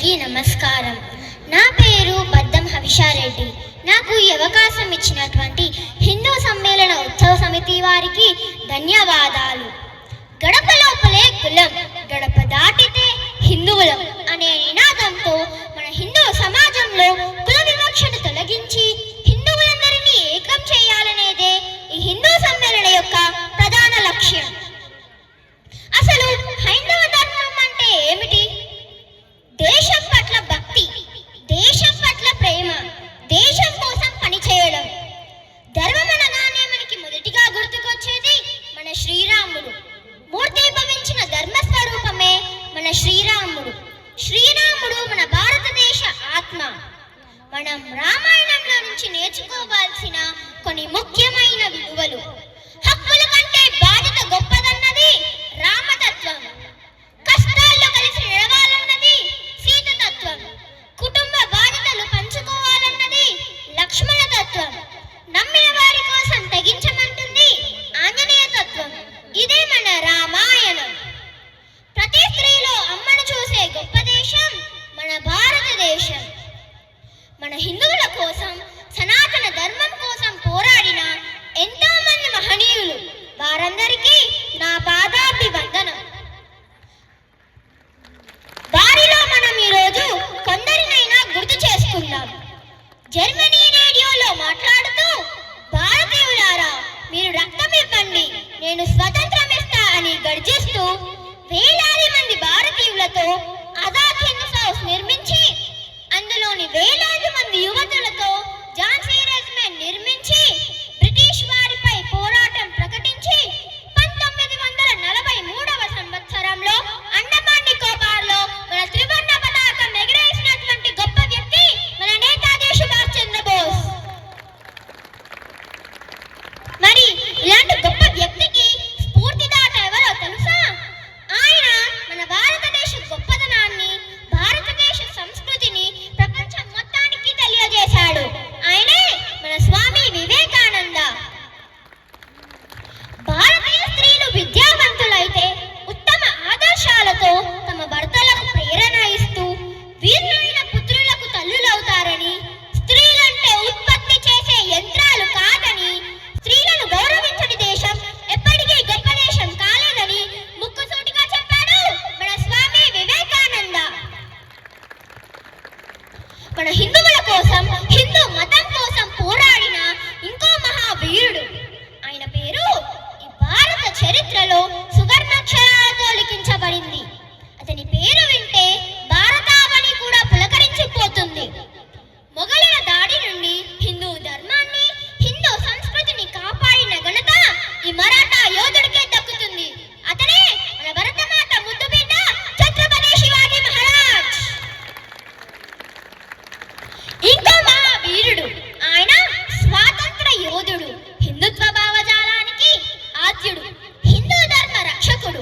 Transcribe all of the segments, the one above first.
అందరికీ నమస్కారం. నా పేరు బద్దం హవిషారెడ్డి. నాకు ఈ అవకాశం ఇచ్చినటువంటి హిందూ సమ్మేళన ఉత్సవ సమితి వారికి ధన్యవాదాలు. గడప లోపలే కులం, గడప దాటితే హిందువులం అనే నినాదంతో మన హిందూ సమాజంలో కుల వివక్షను తొలగించి హిందువులందరినీ ఏకం చేయాలనేదే ఈ హిందూ సమ్మేళన యొక్క ప్రధాన లక్ష్యం. అసలు హైందవ ధర్మం అంటే ఏమిటి? దేశం పట్ల భక్తి, దేశం పట్ల ప్రేమ, దేశం కోసం పనిచేయడం. ధర్మం అనగానే మనకి మొదటిగా గుర్తుకొచ్చేది మన శ్రీరాముడు. మూర్తీభవించిన ధర్మస్వరూపమే మన శ్రీరాముడు. శ్రీరాముడు మన భారతదేశ ఆత్మ. మనం రామాయణంలో నుంచి నేర్చుకోవాల్సిన కొన్ని ముఖ్యమైన విలువలు. హక్కుల కంటే బాధ్యత గొప్పదన్నది రామతత్వం. కష్టాల్లో కలిసి నడవాలన్నది సీతతత్వం. కుటుంబ బాధ్యతలు పంచుకోవాలన్నది లక్ష్మణ తత్వం. నమ్మిన వారి కోసం తెగించమంటుంది ఆంజనేయ తత్వం. ఇదే మన రామాయణం. ప్రతి స్త్రీలో అమ్మను చూసే గొప్ప దేశం మన భారతదేశం. మన హిందువుల కోసం, సనాతన ధర్మం కోసం పోరాడిన ఎంతో మంది మహనీయులు, వారందరికీ నా పాదాభివందనం. వారిలో మనం ఈరోజు కొందరినైనా గుర్తు చేసుకుందాం. జర్మనీ రేడియోలో మాట్లాడుతూ, భారతీయులారా మీరు రక్తం ఇవ్వండి, నేను స్వతంత్రం ఇస్తా అని గర్జిస్తూ వేలాది మంది భారతీయులతో ఆజాద్ హింద్ హౌస్ నిర్మించి, అందులోని వేలాది మంది యువతులతో ఝాన్సీ రెజిమెంట్ నిర్మించి, బ్రిటిష్ వారిపై పోరాటం ప్రకటించి 1943వ సంవత్సరంలో అండమాన్ నికోబార్లో మన త్రివర్ణ పతాకం ఎగరేసినటువంటి గొప్ప వ్యక్తి మన నేతాజీ సుభాష్ చంద్రబోస్. మరి ఇలాంటి గొప్ప వ్యక్తికి స్ఫూర్తిదాత ఎవరో తెలుసా? ఆయన మన భారతదేశ గొప్పదనాన్ని, భారతదేశ సంస్కృతిని ప్రపంచం మొత్తానికి తెలియజేశాడు. ఆయనే మన స్వామి వివేకానంద. భారతీయ స్త్రీలు విద్యావంతులైతే ఉత్తమ ఆదర్శాలతో తమ భర్తలకు ప్రేరణ ఇస్తూ వీరులైన పుత్రులకు తల్లులవుతారని, స్త్రీలంటే ఉత్పత్తి చేసే యంత్రాలు కాదని, స్త్రీలను గౌరవించని దేశం ఎప్పటికీ గొప్ప దేశం కాలేదని ముక్కుసూటిగా చెప్పాడు మన స్వామి వివేకానంద. మన హిందువుల కోసం, హిందూ మతం కోసం పోరాడిన ఇంకో మహావీరుడు. ఆయన పేరు ఈ భారత చరిత్రలో సువర్ణాక్షరాలతో లిఖించబడింది. అతని పేరు వింటే భారతావని కూడా పులకరించిపోతుంది. మొఘలుల దాడి నుండి హిందూ ధర్మాన్ని, హిందూ సంస్కృతిని కాపాడిన ఘనత ఈ మరాఠా యోధుడికే దక్కుతుంది. అతనే మన భరతమాత ముద్దు బిడ్డ ఛత్రపతి శివాజీ మహారాజ్. ఇంకో మహావీరుడు, ఆయన స్వాతంత్ర యోధుడు, హిందుత్వ భావజాలానికి ఆద్యుడు, హిందూ ధర్మ రక్షకుడు.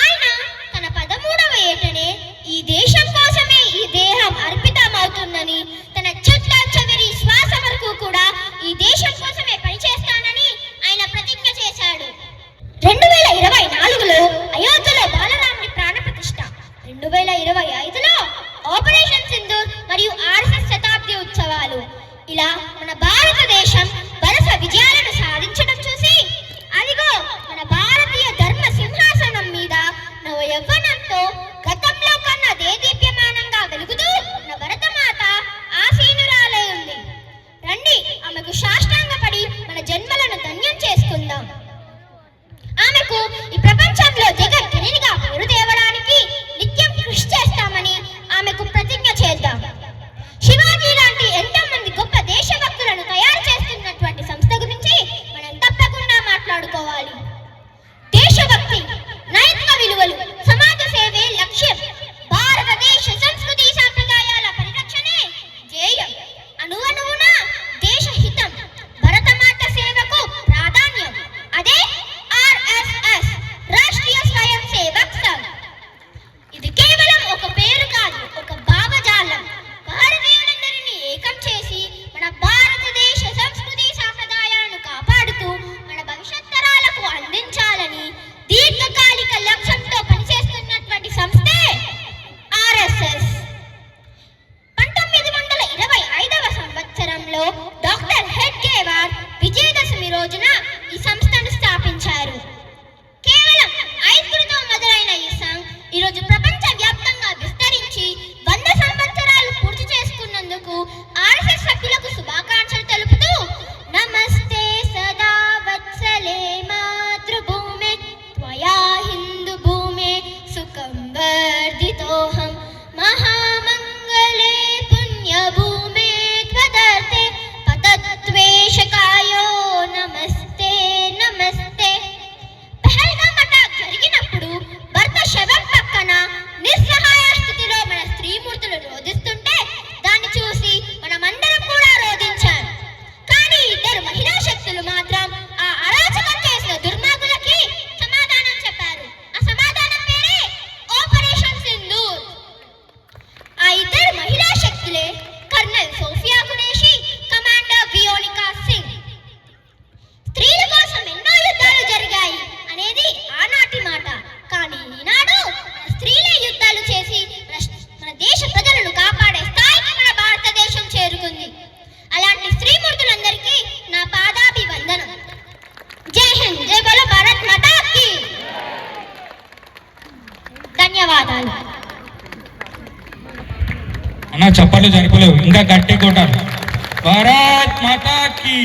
ఆయన తన అన్న చప్పట్లు సరిపోలేవు, ఇంకా గట్టి కొట్టాలి. భారత్ మాతా కీ.